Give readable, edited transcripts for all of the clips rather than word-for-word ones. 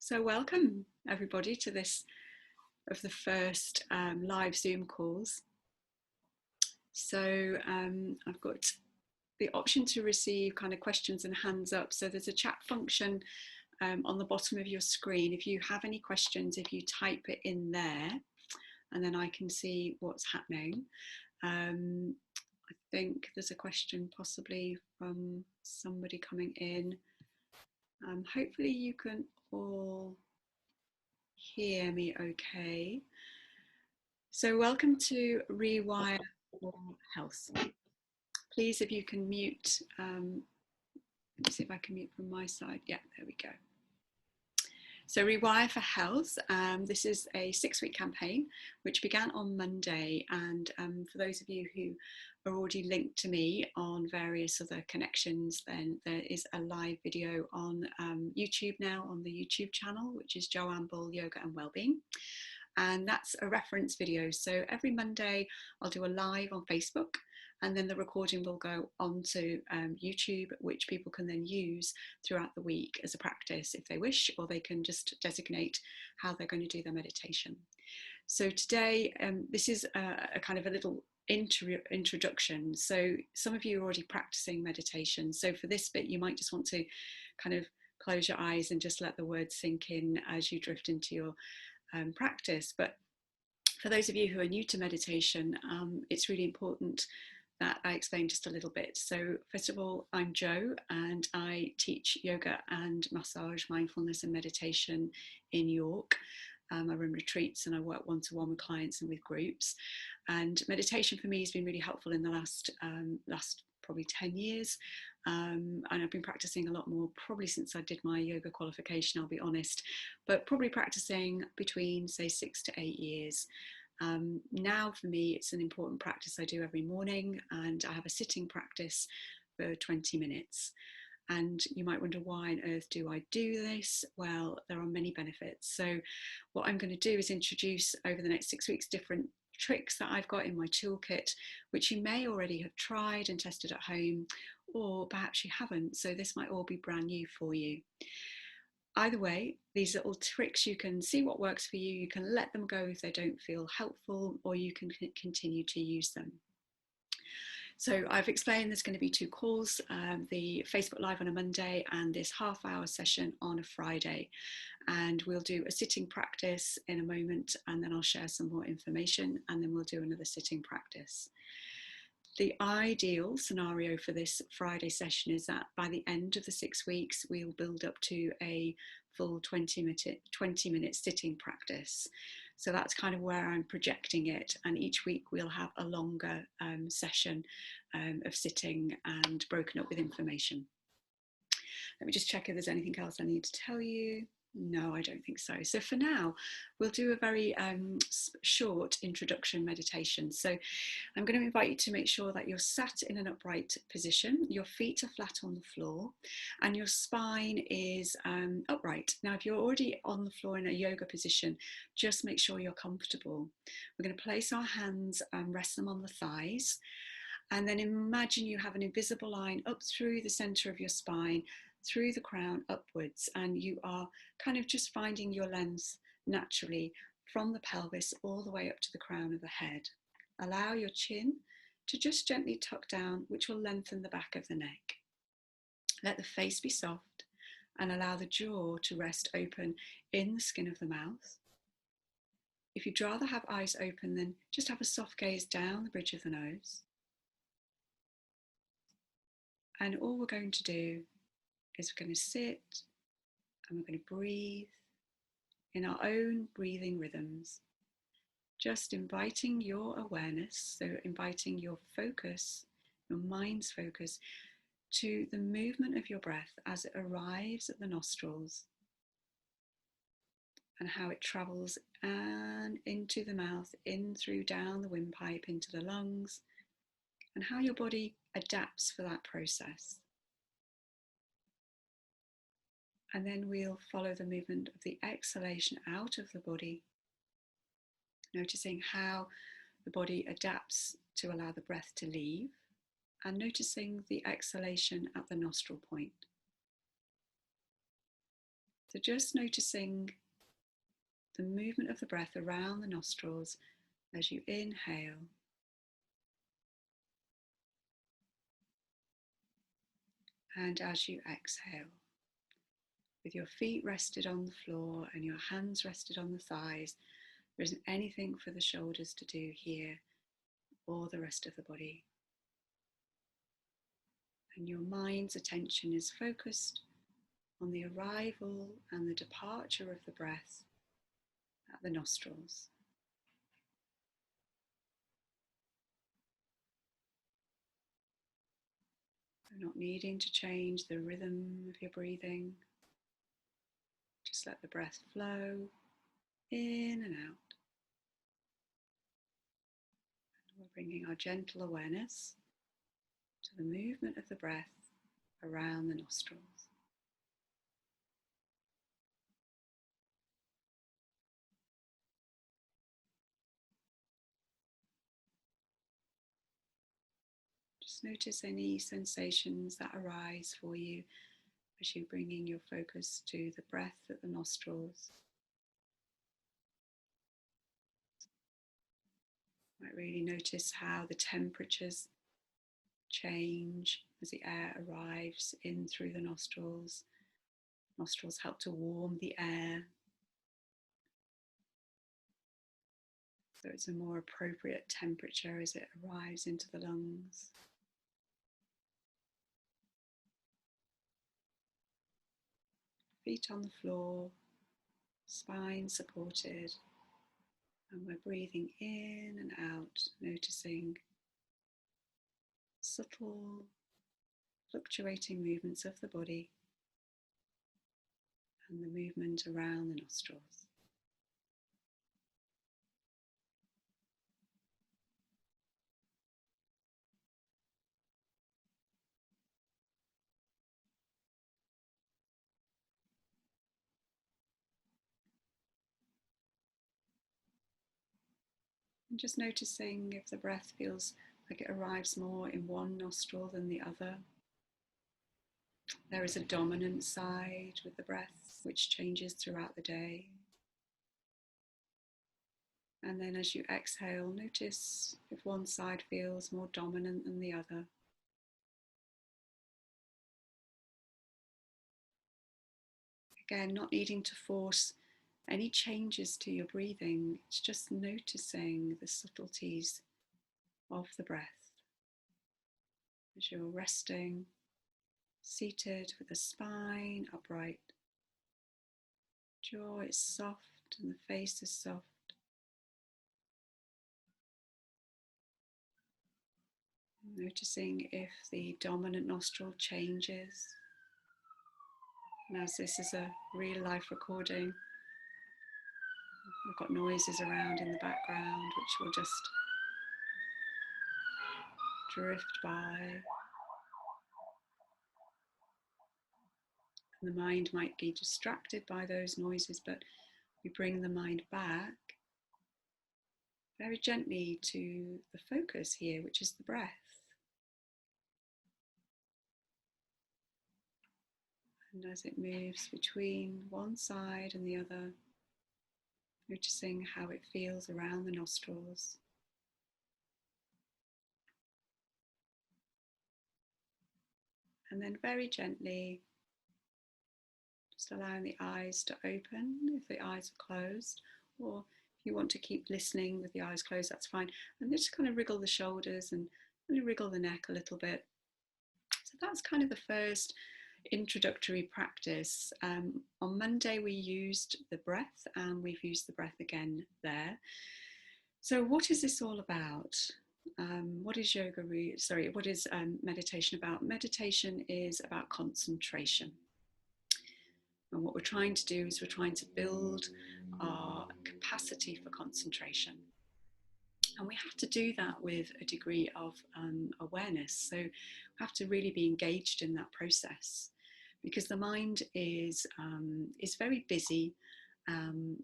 So welcome everybody to this of the first live Zoom calls. So I've got the option to receive kind of questions and hands up. So there's a chat function on the bottom of your screen. If you have any questions, if you type it in there, and then I can see what's happening. I think there's a question possibly from somebody coming in. Hopefully you can all hear me okay. So welcome to Rewire for Health. Please, if you can mute, let me see if I can mute from my side. Yeah, there we go. So Rewire for Health, this is a 6-week campaign which began on Monday, and for those of you who are already linked to me on various other connections, then there is a live video on YouTube now on the YouTube channel, which is Joanne Yoga and Wellbeing. And that's a reference video. So every Monday I'll do a live on Facebook, and then the recording will go onto YouTube, which people can then use throughout the week as a practice if they wish, or they can just designate how they're going to do their meditation. So today, this is a kind of a little introduction. So some of you are already practicing meditation. So for this bit, you might just want to kind of close your eyes and just let the words sink in as you drift into your practice. But for those of you who are new to meditation, it's really important that I explain just a little bit. So first of all, I'm Jo, and I teach yoga and massage, mindfulness and meditation in York. I run retreats and I work one-to-one with clients and with groups. And meditation for me has been really helpful in the last probably 10 years. And I've been practicing a lot more probably since I did my yoga qualification, I'll be honest, but probably practicing between say 6 to 8 years. Now for me it's an important practice I do every morning, and I have a sitting practice for 20 minutes. And you might wonder, why on earth do I do this? Well, there are many benefits. So what I'm going to do is introduce over the next 6 weeks different tricks that I've got in my toolkit, which you may already have tried and tested at home, or perhaps you haven't. So this might all be brand new for you. Either way, these little tricks, you can see what works for you. You can let them go if they don't feel helpful, or you can continue to use them. So I've explained there's going to be 2 calls, the Facebook Live on a Monday and this half-hour session on a Friday. And we'll do a sitting practice in a moment, and then I'll share some more information, and then we'll do another sitting practice. The ideal scenario for this Friday session is that by the end of the 6 weeks, we'll build up to a full 20-minute sitting practice. So that's kind of where I'm projecting it. And each week we'll have a longer session of sitting and broken up with information. Let me just check if there's anything else I need to tell you. No, I don't think so. So for now, we'll do a very short introduction meditation. So I'm going to invite you to make sure that you're sat in an upright position, your feet are flat on the floor, and your spine is upright. Now, if you're already on the floor in a yoga position, just make sure you're comfortable. We're going to place our hands and rest them on the thighs, and then imagine you have an invisible line up through the center of your spine, through the crown upwards, and you are kind of just finding your length naturally from the pelvis all the way up to the crown of the head. Allow your chin to just gently tuck down, which will lengthen the back of the neck. Let the face be soft and allow the jaw to rest open in the skin of the mouth. If you'd rather have eyes open, then just have a soft gaze down the bridge of the nose. And all we're going to do is we're going to sit and we're going to breathe in our own breathing rhythms, just inviting your awareness, so inviting your focus, your mind's focus, to the movement of your breath as it arrives at the nostrils and how it travels and into the mouth, in through down the windpipe into the lungs, and how your body adapts for that process. And then we'll follow the movement of the exhalation out of the body, noticing how the body adapts to allow the breath to leave, and noticing the exhalation at the nostril point. So just noticing the movement of the breath around the nostrils as you inhale and as you exhale. With your feet rested on the floor and your hands rested on the thighs, there isn't anything for the shoulders to do here or the rest of the body. And your mind's attention is focused on the arrival and the departure of the breath at the nostrils. You're not needing to change the rhythm of your breathing. Just let the breath flow in and out. And we're bringing our gentle awareness to the movement of the breath around the nostrils. Just notice any sensations that arise for you as you're bringing your focus to the breath at the nostrils. You might really notice how the temperatures change as the air arrives in through the nostrils. Nostrils help to warm the air, so it's a more appropriate temperature as it arrives into the lungs. Feet on the floor, spine supported, and we're breathing in and out, noticing subtle fluctuating movements of the body and the movement around the nostrils. And just noticing if the breath feels like it arrives more in one nostril than the other. There is a dominant side with the breath which changes throughout the day. And then as you exhale, notice if one side feels more dominant than the other. Again, not needing to force any changes to your breathing, it's just noticing the subtleties of the breath as you're resting, seated with the spine upright. Jaw is soft and the face is soft. Noticing if the dominant nostril changes. And as this is a real life recording, we've got noises around in the background which will just drift by. And the mind might be distracted by those noises, but we bring the mind back very gently to the focus here, which is the breath. And as it moves between one side and the other, noticing how it feels around the nostrils. And then very gently, just allowing the eyes to open if the eyes are closed, or if you want to keep listening with the eyes closed, that's fine. And just kind of wriggle the shoulders and really wriggle the neck a little bit. So that's kind of the first introductory practice. On Monday we used the breath, and we've used the breath again there. So what is this all about? What is what is meditation about? Meditation is about concentration. And what we're trying to do is we're trying to build our capacity for concentration. And we have to do that with a degree of awareness. So we have to really be engaged in that process, because the mind is very busy.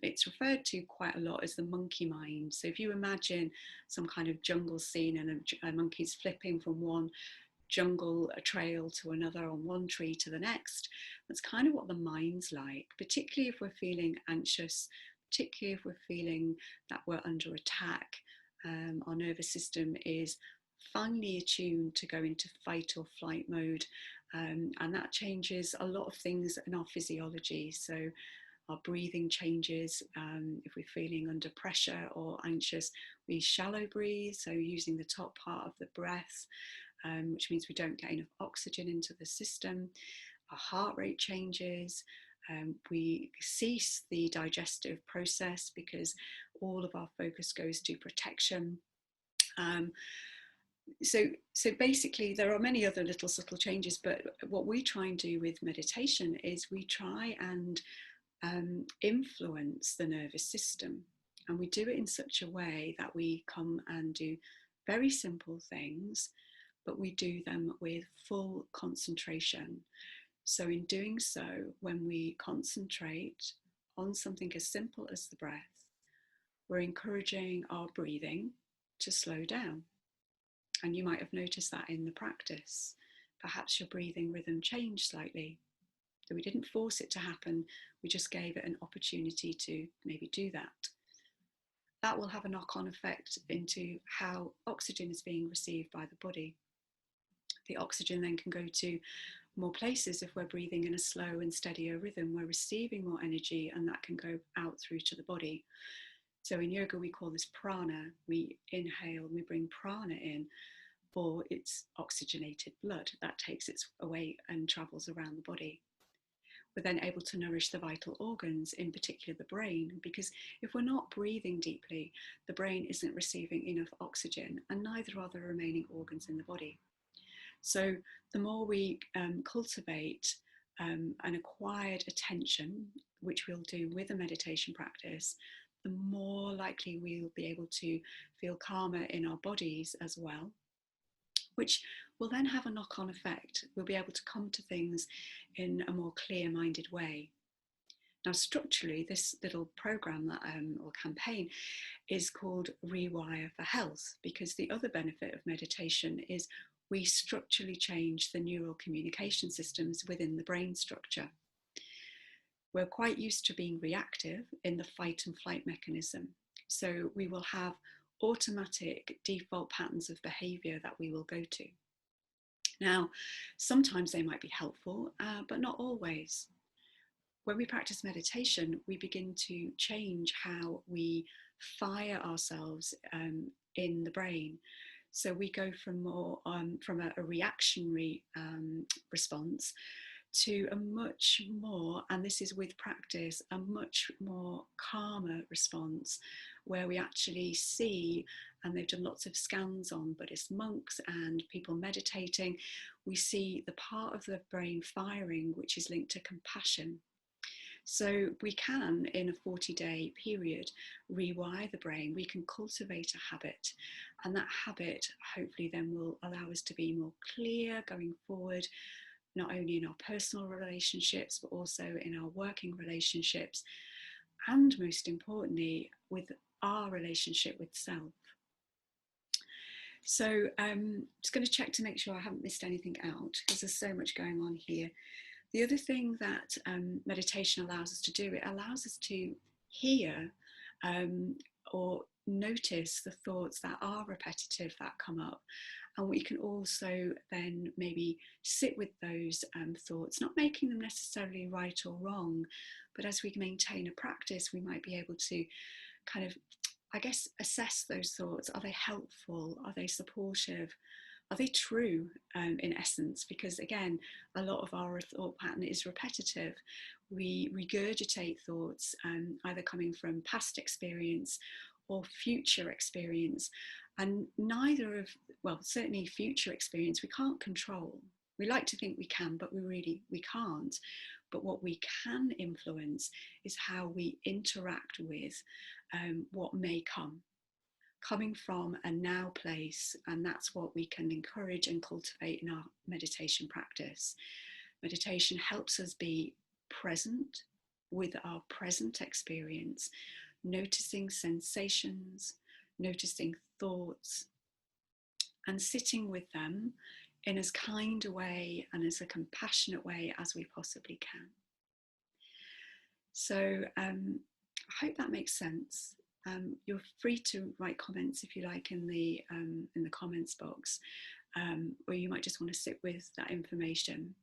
It's referred to quite a lot as the monkey mind. So if you imagine some kind of jungle scene and a monkey's flipping from one jungle, a trail to another, on one tree to the next. That's kind of what the mind's like, particularly if we're feeling anxious, particularly if we're feeling that we're under attack. Our nervous system is finely attuned to go into fight or flight mode, and that changes a lot of things in our physiology. So our breathing changes. If we're feeling under pressure or anxious, we shallow breathe, so using the top part of the breath, which means we don't get enough oxygen into the system. Our heart rate changes. We cease the digestive process because all of our focus goes to protection. So basically there are many other little subtle changes, but what we try and do with meditation is we try and influence the nervous system, and we do it in such a way that we come and do very simple things, but we do them with full concentration. So in doing so, when we concentrate on something as simple as the breath, we're encouraging our breathing to slow down. And you might have noticed that in the practice. Perhaps your breathing rhythm changed slightly. So we didn't force it to happen, we just gave it an opportunity to maybe do that. That will have a knock-on effect into how oxygen is being received by the body. The oxygen then can go to more places. If we're breathing in a slow and steadier rhythm, we're receiving more energy, and that can go out through to the body. So in yoga, we call this prana. We inhale and we bring prana in, for its oxygenated blood that takes its away and travels around the body. We're then able to nourish the vital organs, in particular the brain, because if we're not breathing deeply, the brain isn't receiving enough oxygen, and neither are the remaining organs in the body. So the more we cultivate an acquired attention, which we'll do with a meditation practice, the more likely we'll be able to feel calmer in our bodies as well, which will then have a knock-on effect. We'll be able to come to things in a more clear-minded way. Now, structurally, this little program that, or campaign is called Rewire for Health, because the other benefit of meditation is we structurally change the neural communication systems within the brain structure. We're quite used to being reactive in the fight and flight mechanism. So we will have automatic default patterns of behavior that we will go to. Now, sometimes they might be helpful, but not always. When we practice meditation, we begin to change how we fire ourselves in the brain. So we go from more from a reactionary response to a much more, and this is with practice, a much more calmer response, where we actually see, and they've done lots of scans on Buddhist monks and people meditating, we see the part of the brain firing which is linked to compassion. So we can, in a 40-day period, rewire the brain. We can cultivate a habit, and that habit hopefully then will allow us to be more clear going forward, not only in our personal relationships, but also in our working relationships, and most importantly, with our relationship with self. So I'm just going to check to make sure I haven't missed anything out, because there's so much going on here. The other thing that meditation allows us to do, it allows us to hear or notice the thoughts that are repetitive that come up. And we can also then maybe sit with those thoughts, not making them necessarily right or wrong, but as we maintain a practice, we might be able to kind of, I guess, assess those thoughts. Are they helpful? Are they supportive? Are they true in essence? Because again, a lot of our thought pattern is repetitive. We regurgitate thoughts either coming from past experience or future experience. And neither of, well, certainly future experience, we can't control. We like to think we can, but we can't. But what we can influence is how we interact with what may come, coming from a now place, and that's what we can encourage and cultivate in our meditation practice. Meditation helps us be present with our present experience, noticing sensations, noticing thoughts, and sitting with them in as kind a way and as a compassionate way as we possibly can. So I hope that makes sense. You're free to write comments if you like in the comments box, or you might just want to sit with that information.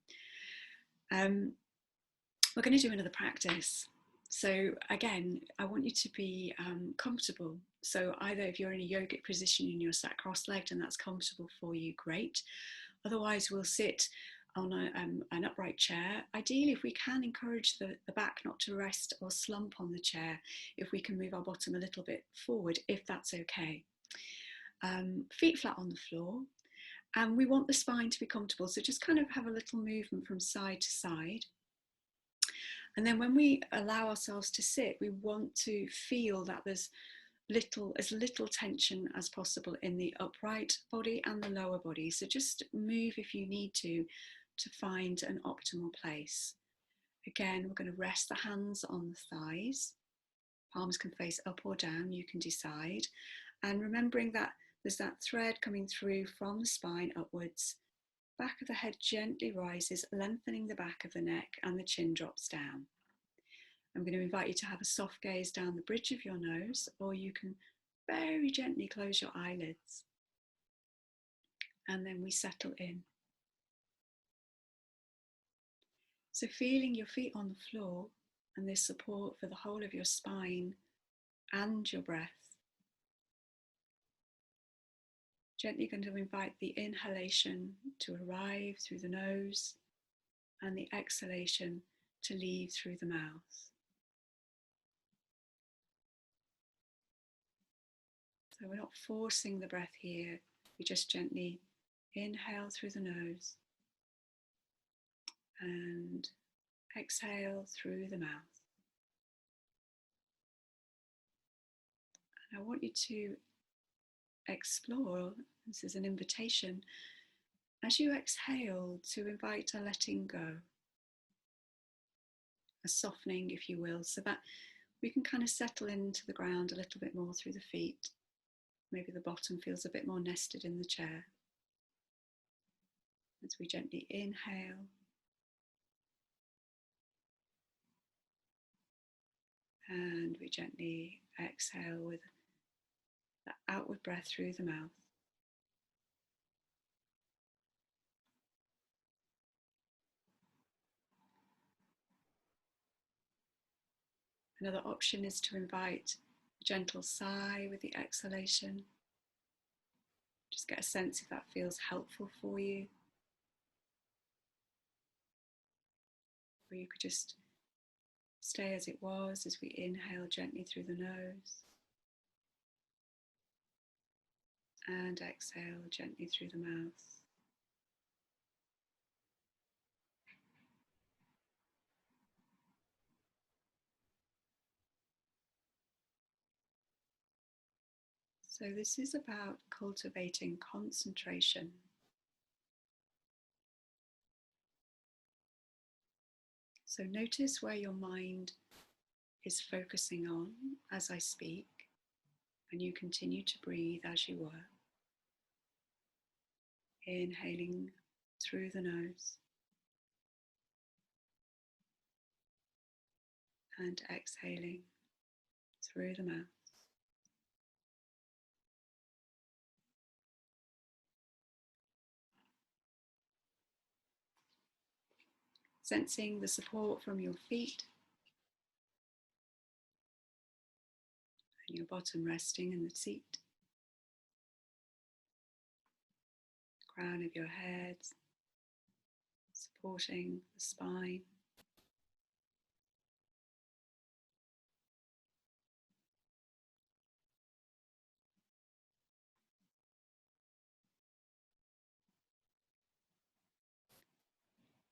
We're going to do another practice. So again, I want you to be comfortable. So either if you're in a yogic position and you're sat cross-legged and that's comfortable for you, great. Otherwise, we'll sit on an upright chair. Ideally, if we can, encourage the back not to rest or slump on the chair, if we can move our bottom a little bit forward, if that's okay. Feet flat on the floor. And we want the spine to be comfortable. So just kind of have a little movement from side to side. And then when we allow ourselves to sit, we want to feel that there's as little tension as possible in the upright body and the lower body. So just move if you need to find an optimal place. Again, we're going to rest the hands on the thighs. Palms can face up or down, you can decide. And remembering that there's that thread coming through from the spine upwards. Back of the head gently rises, lengthening the back of the neck, and the chin drops down. I'm going to invite you to have a soft gaze down the bridge of your nose, or you can very gently close your eyelids. And then we settle in. So feeling your feet on the floor and this support for the whole of your spine and your breath. Gently going to invite the inhalation to arrive through the nose and the exhalation to leave through the mouth. So we're not forcing the breath here, we just gently inhale through the nose and exhale through the mouth. And I want you to explore, this is an invitation, as you exhale to invite a letting go, a softening if you will, so that we can kind of settle into the ground a little bit more through the feet. Maybe the bottom feels a bit more nested in the chair. As we gently inhale and we gently exhale with that outward breath through the mouth. Another option is to invite a gentle sigh with the exhalation. Just get a sense if that feels helpful for you. Or you could just stay as it was as we inhale gently through the nose and exhale gently through the mouth. So this is about cultivating concentration. So notice where your mind is focusing on as I speak, and you continue to breathe as you work. Inhaling through the nose and exhaling through the mouth. Sensing the support from your feet and your bottom resting in the seat. Crown of your head supporting the spine.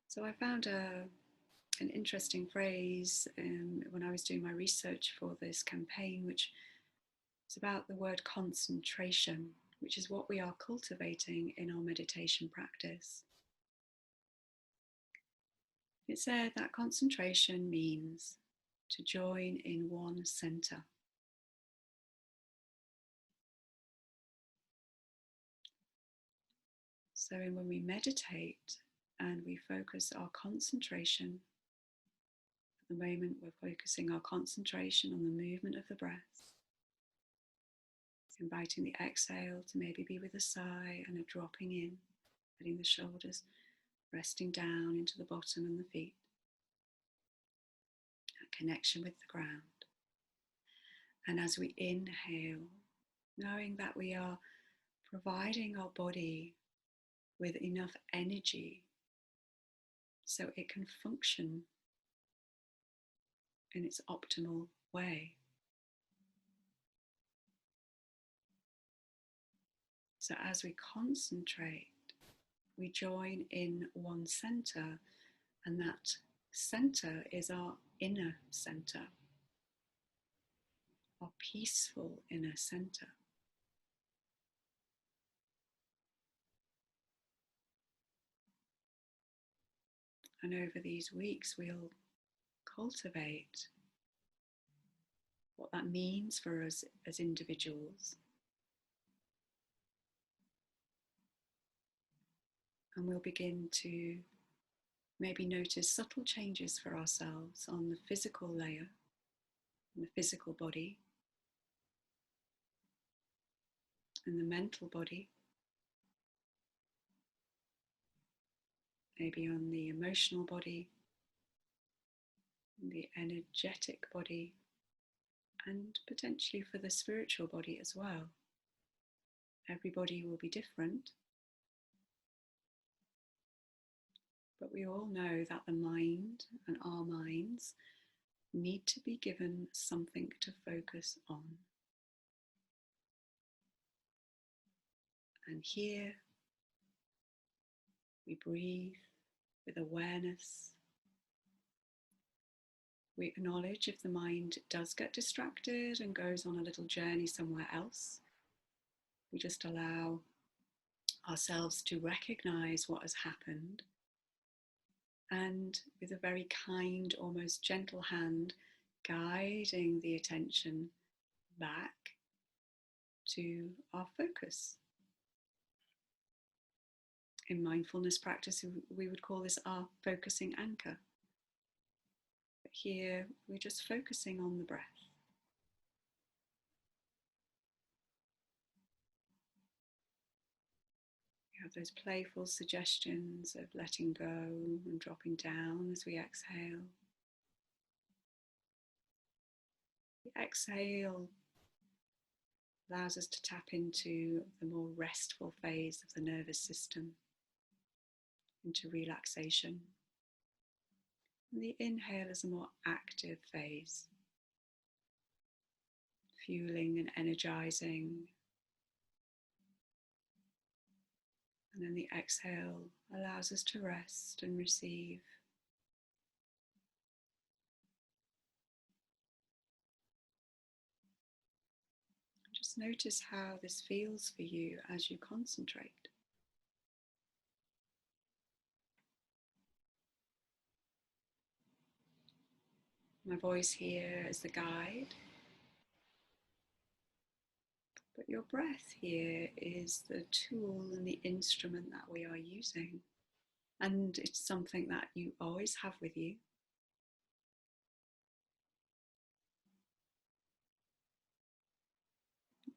So I found an interesting phrase when I was doing my research for this campaign, which is about the word concentration, which is what we are cultivating in our meditation practice. It said that concentration means to join in one center. So when we meditate and we focus our concentration, at the moment we're focusing our concentration on the movement of the breath, inviting the exhale to maybe be with a sigh and a dropping in, letting the shoulders resting down into the bottom and the feet, that connection with the ground. And as we inhale, knowing that we are providing our body with enough energy so it can function in its optimal way. So as we concentrate, we join in one center, and that center is our inner center, our peaceful inner center. And over these weeks, we'll cultivate what that means for us as individuals. And we'll begin to maybe notice subtle changes for ourselves on the physical layer, in the physical body, and the mental body, maybe on the emotional body, the energetic body, and potentially for the spiritual body as well. Everybody will be different, but we all know that the mind and our minds need to be given something to focus on. And here we breathe with awareness. We acknowledge if the mind does get distracted and goes on a little journey somewhere else. We just allow ourselves to recognize what has happened, and with a very kind, almost gentle hand, guiding the attention back to our focus. In mindfulness practice, we would call this our focusing anchor. But here, we're just focusing on the breath. We have those playful suggestions of letting go and dropping down as we exhale. The exhale allows us to tap into the more restful phase of the nervous system, into relaxation. And the inhale is a more active phase, fueling and energizing. And then the exhale allows us to rest and receive. Just notice how this feels for you as you concentrate. My voice here is the guide, but your breath here is the tool and the instrument that we are using. And it's something that you always have with you.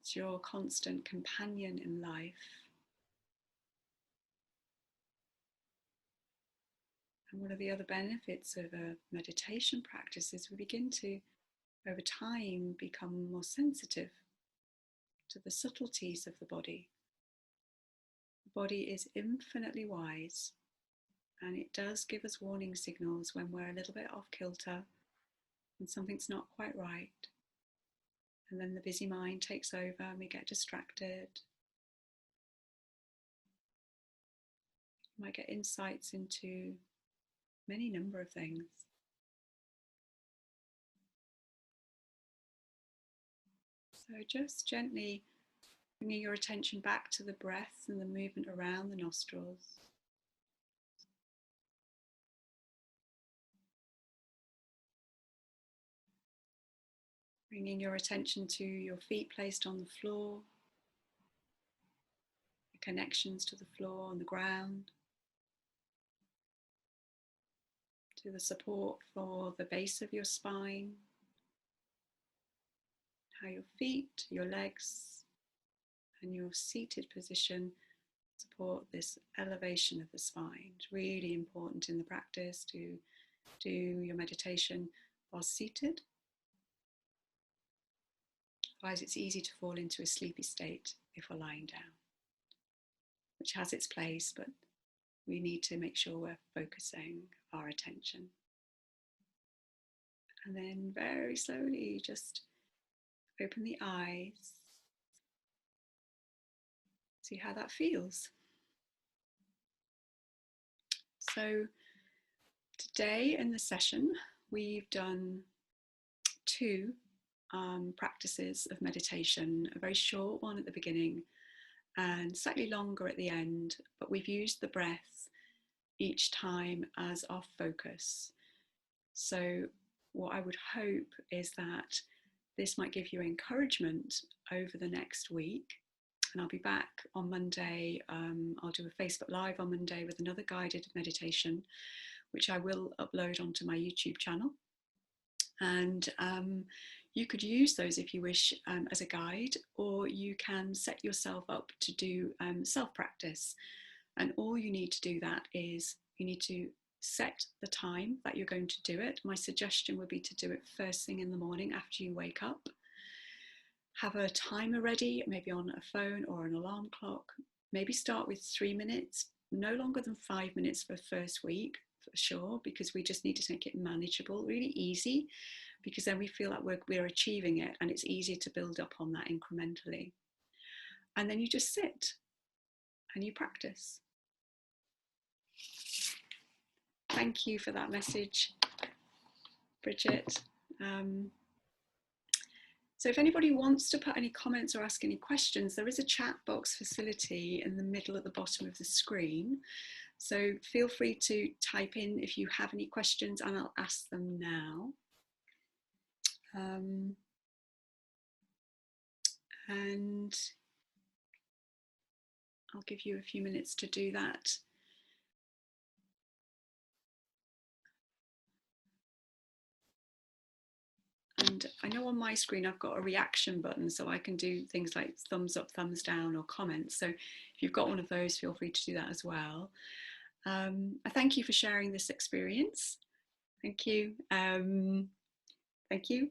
It's your constant companion in life. And one of the other benefits of a meditation practice is we begin to, over time, become more sensitive to the subtleties of the body. The body is infinitely wise, and it does give us warning signals when we're a little bit off kilter and something's not quite right. And then the busy mind takes over and we get distracted. You might get insights into any number of things. So just gently bringing your attention back to the breath and the movement around the nostrils. Bringing your attention to your feet placed on the floor, the connections to the floor and the ground, to the support for the base of your spine, how your feet, your legs, and your seated position support this elevation of the spine. It's really important in the practice to do your meditation while seated. Otherwise, it's easy to fall into a sleepy state if we're lying down, which has its place, but we need to make sure we're focusing our attention. And then very slowly just open the eyes. See how that feels. So today in the session, we've done two practices of meditation, a very short one at the beginning and slightly longer at the end, but we've used the breath each time as our focus. So what I would hope is that this might give you encouragement over the next week. And I'll be back on Monday. I'll do a Facebook Live on Monday with another guided meditation, which I will upload onto my YouTube channel. And you could use those if you wish as a guide, or you can set yourself up to do self-practice. And all you need to do that is you need to set the time that you're going to do it. My suggestion would be to do it first thing in the morning after you wake up. Have a timer ready, maybe on a phone or an alarm clock. Maybe start with 3 minutes, no longer than 5 minutes for the first week, for sure, because we just need to make it manageable, really easy, because then we feel like we're achieving it and it's easier to build up on that incrementally. And then you just sit and you practice. Thank you for that message, Bridget. So if anybody wants to put any comments or ask any questions, there is a chat box facility in the middle at the bottom of the screen. So feel free to type in if you have any questions and I'll ask them now. And I'll give you a few minutes to do that. And I know on my screen I've got a reaction button, so I can do things like thumbs up, thumbs down, or comments. So if you've got one of those, feel free to do that as well. I thank you for sharing this experience. Thank you. Thank you.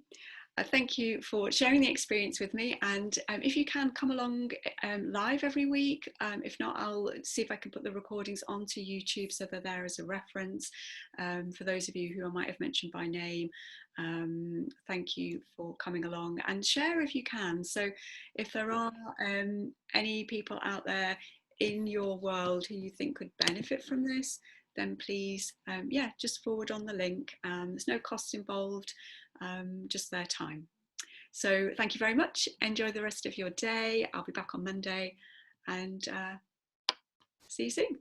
Thank you for sharing the experience with me. And if you can, come along live every week. If not, I'll see if I can put the recordings onto YouTube so they're there as a reference. For those of you who I might have mentioned by name, thank you for coming along, and share if you can. So if there are any people out there in your world who you think could benefit from this, then please, yeah, just forward on the link. There's no cost involved, just their time. So thank you very much. Enjoy the rest of your day. I'll be back on Monday, and see you soon.